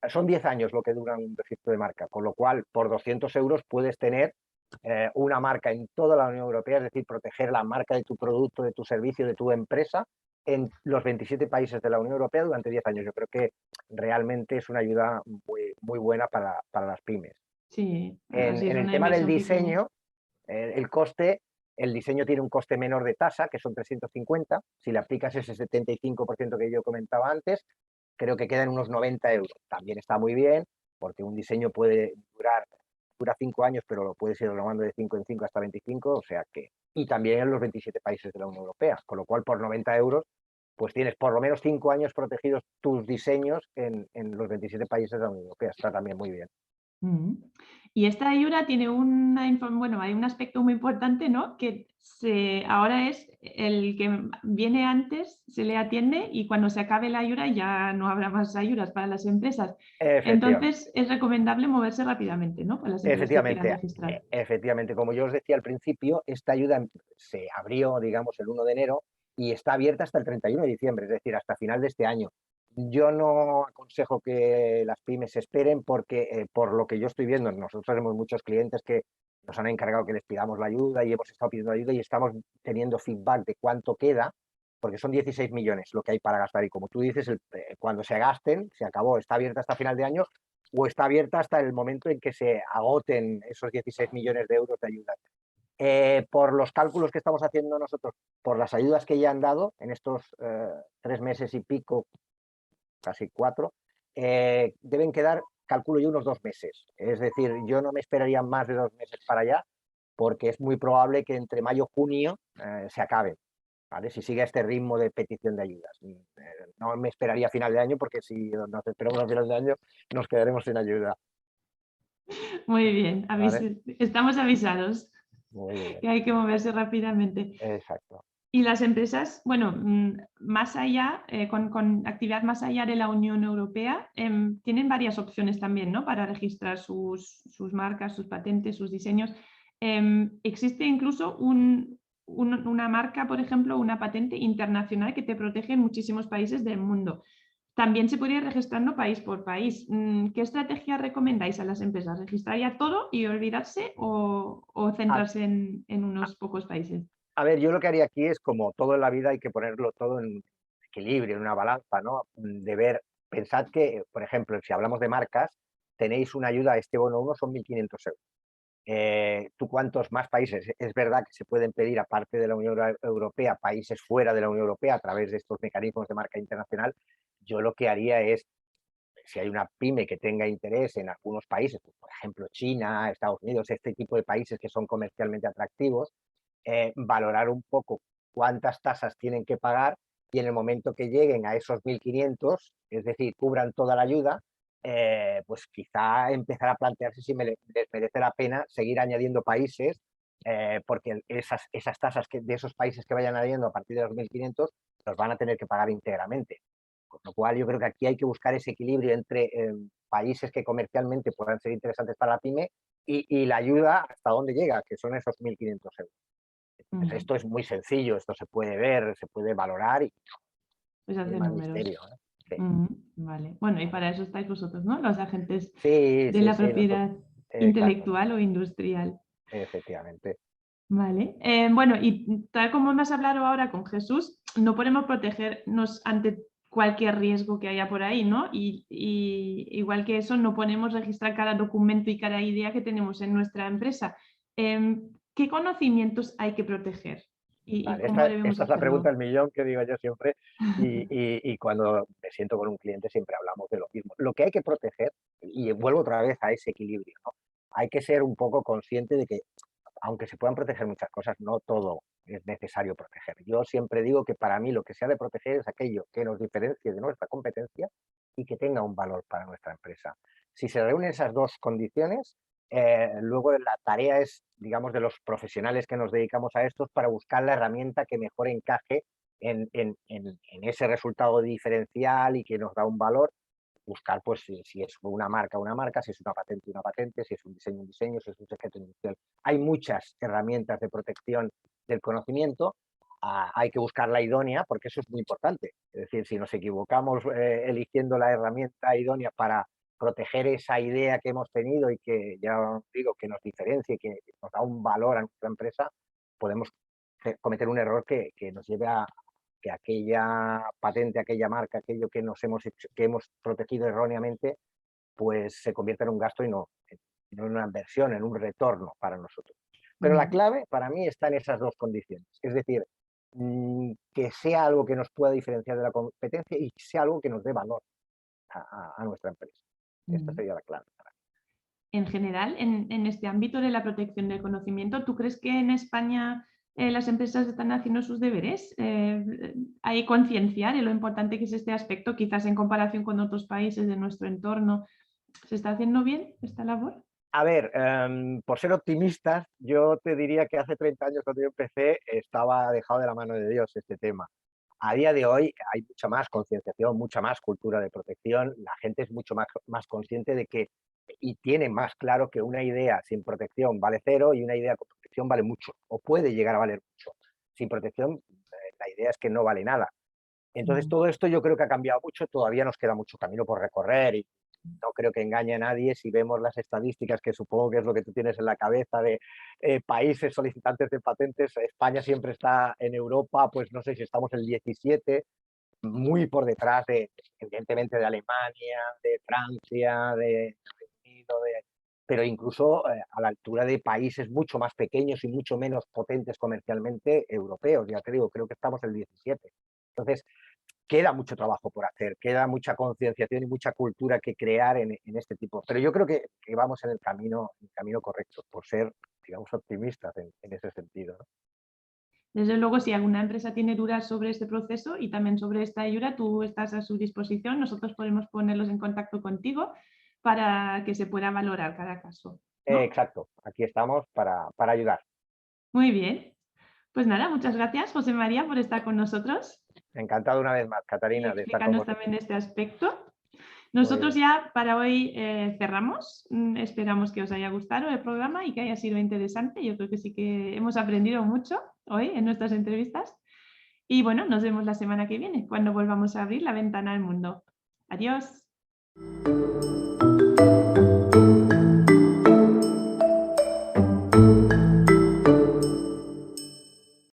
son 10 años lo que dura un registro de marca, con lo cual por 200 euros puedes tener una marca en toda la Unión Europea, es decir, proteger la marca de tu producto, de tu servicio, de tu empresa en los 27 países de la Unión Europea durante 10 años. Yo creo que realmente es una ayuda muy buena para las pymes. Sí, así es En el una tema del inversión pequeña. diseño, el diseño tiene un coste menor de tasa, que son 350. Si le aplicas ese 75% que yo comentaba antes, creo que quedan unos 90 euros. También está muy bien, porque un diseño dura 5 años, pero lo puedes ir renovando de 5 en 5 hasta 25, o sea que... Y también en los 27 países de la Unión Europea, con lo cual por 90 euros, pues tienes por lo menos 5 años protegidos tus diseños en los 27 países de la Unión Europea. Está también muy bien. Y esta ayuda tiene bueno, hay un aspecto muy importante, ¿no? Que ahora es el que viene antes, se le atiende y cuando se acabe la ayuda ya no habrá más ayudas para las empresas. Entonces es recomendable moverse rápidamente, ¿no? Para las empresas que quieran registrar. Efectivamente, como yo os decía al principio, esta ayuda se abrió, digamos, el 1 de enero y está abierta hasta el 31 de diciembre, es decir, hasta final de este año. Yo no aconsejo que las pymes esperen porque, por lo que yo estoy viendo, nosotros tenemos muchos clientes que nos han encargado que les pidamos la ayuda y hemos estado pidiendo ayuda y estamos teniendo feedback de cuánto queda, porque son 16 millones lo que hay para gastar y como tú dices, cuando se gasten, se acabó, está abierta hasta final de año o está abierta hasta el momento en que se agoten esos 16 millones de euros de ayuda. Por los cálculos que estamos haciendo nosotros, por las ayudas que ya han dado en estos 3 meses y pico, casi 4, deben quedar, calculo yo, unos 2 meses. Es decir, yo no me esperaría más de 2 meses para allá, porque es muy probable que entre mayo y junio se acaben. ¿Vale? Si sigue este ritmo de petición de ayudas. No me esperaría a final de año, porque si nos esperamos a final de año nos quedaremos sin ayuda. Muy bien, ¿Vale? estamos avisados Muy bien. que hay que moverse rápidamente. Exacto. Y las empresas, bueno, más allá, con actividad más allá de la Unión Europea, tienen varias opciones también, ¿no? Para registrar sus marcas, sus patentes, sus diseños. Existe incluso una marca, por ejemplo, una patente internacional que te protege en muchísimos países del mundo. También se puede ir registrando país por país. ¿Qué estrategia recomendáis a las empresas? ¿Registrar ya todo y olvidarse o centrarse en unos pocos países? A ver, yo lo que haría aquí es, como todo en la vida, hay que ponerlo todo en equilibrio, en una balanza, ¿no? Pensad que, por ejemplo, si hablamos de marcas, tenéis una ayuda, este bono 1 son 1.500 euros. ¿Tú cuántos más países? Es verdad que se pueden pedir, aparte de la Unión Europea, países fuera de la Unión Europea a través de estos mecanismos de marca internacional. Yo lo que haría es, si hay una pyme que tenga interés en algunos países, pues, por ejemplo China, Estados Unidos, este tipo de países que son comercialmente atractivos, valorar un poco cuántas tasas tienen que pagar y en el momento que lleguen a esos 1.500, es decir, cubran toda la ayuda, pues quizá empezar a plantearse si les merece la pena seguir añadiendo países, porque esas tasas de esos países que vayan añadiendo a partir de los 1.500 los van a tener que pagar íntegramente. Con lo cual yo creo que aquí hay que buscar ese equilibrio entre países que comercialmente puedan ser interesantes para la pyme y la ayuda hasta dónde llega, que son esos 1.500 euros. Esto es muy sencillo, esto se puede ver, se puede valorar y Pues no hay hacer más números. misterio. Sí. Vale. Bueno, y para eso estáis vosotros, ¿no? Los agentes Sí, de la propiedad intelectual exacto, o industrial. efectivamente. Vale. Bueno, y tal como hemos hablado ahora con Jesús, no podemos protegernos ante cualquier riesgo que haya por ahí, ¿no? Y igual que eso, no podemos registrar cada documento y cada idea que tenemos en nuestra empresa. ¿Qué conocimientos hay que proteger? ¿Y Vale, cómo debemos esta es la pregunta hacerlo? del millón que digo yo siempre y cuando me siento con un cliente siempre hablamos de lo mismo. Lo que hay que proteger, y vuelvo otra vez a ese equilibrio, ¿no? Hay que ser un poco consciente de que aunque se puedan proteger muchas cosas, no todo es necesario proteger. Yo siempre digo que para mí lo que se ha de proteger es aquello que nos diferencie de nuestra competencia y que tenga un valor para nuestra empresa. Si se reúnen esas dos condiciones, luego la tarea es, digamos, de los profesionales que nos dedicamos a esto para buscar la herramienta que mejor encaje en ese resultado diferencial y que nos da un valor. Buscar, pues, si es una marca, si es una patente, si es un diseño, si es un secreto industrial. Hay muchas herramientas de protección del conocimiento. Hay que buscar la idónea, porque eso es muy importante. Es decir, si nos equivocamos eligiendo la herramienta idónea para proteger esa idea que hemos tenido y que, ya os digo, que nos diferencia y que nos da un valor a nuestra empresa, podemos cometer un error que nos lleve a que aquella patente, aquella marca, aquello que hemos protegido erróneamente, pues se convierta en un gasto y no en una inversión, en un retorno para nosotros. Pero la clave para mí está en esas dos condiciones. Es decir, que sea algo que nos pueda diferenciar de la competencia y que sea algo que nos dé valor a nuestra empresa. Esta sería la clave. En general, en este ámbito de la protección del conocimiento, ¿tú crees que en España las empresas están haciendo sus deberes? ¿Hay concienciar de lo importante que es este aspecto, quizás en comparación con otros países de nuestro entorno? ¿Se está haciendo bien esta labor? A ver, por ser optimistas, yo te diría que hace 30 años cuando yo empecé estaba dejado de la mano de Dios este tema. A día de hoy hay mucha más concienciación, mucha más cultura de protección, la gente es mucho más consciente de que y tiene más claro que una idea sin protección vale cero y una idea con protección vale mucho o puede llegar a valer mucho. Sin protección, la idea es que no vale nada. Entonces, todo esto yo creo que ha cambiado mucho, todavía nos queda mucho camino por recorrer y no creo que engañe a nadie si vemos las estadísticas, que supongo que es lo que tú tienes en la cabeza de países solicitantes de patentes. España siempre está en Europa, pues no sé si estamos en el 17, muy por detrás evidentemente, de Alemania, de Francia, de Reino Unido, pero incluso a la altura de países mucho más pequeños y mucho menos potentes comercialmente europeos. Ya te digo, creo que estamos en el 17. Entonces, queda mucho trabajo por hacer, queda mucha concienciación y mucha cultura que crear en este tipo. Pero yo creo que vamos en el camino correcto, por ser, digamos, optimistas en ese sentido, ¿no? Desde luego, si alguna empresa tiene dudas sobre este proceso y también sobre esta ayuda, tú estás a su disposición. Nosotros podemos ponerlos en contacto contigo para que se pueda valorar cada caso, ¿no? Exacto, aquí estamos para ayudar. Muy bien. Pues nada, muchas gracias, José María, por estar con nosotros. Encantado una vez más, Catarina, de estar con Explícanos vosotros. también este aspecto. Nosotros ya para hoy cerramos. Esperamos que os haya gustado el programa y que haya sido interesante. Yo creo que sí que hemos aprendido mucho hoy en nuestras entrevistas. Y bueno, nos vemos la semana que viene, cuando volvamos a abrir la ventana al mundo. Adiós.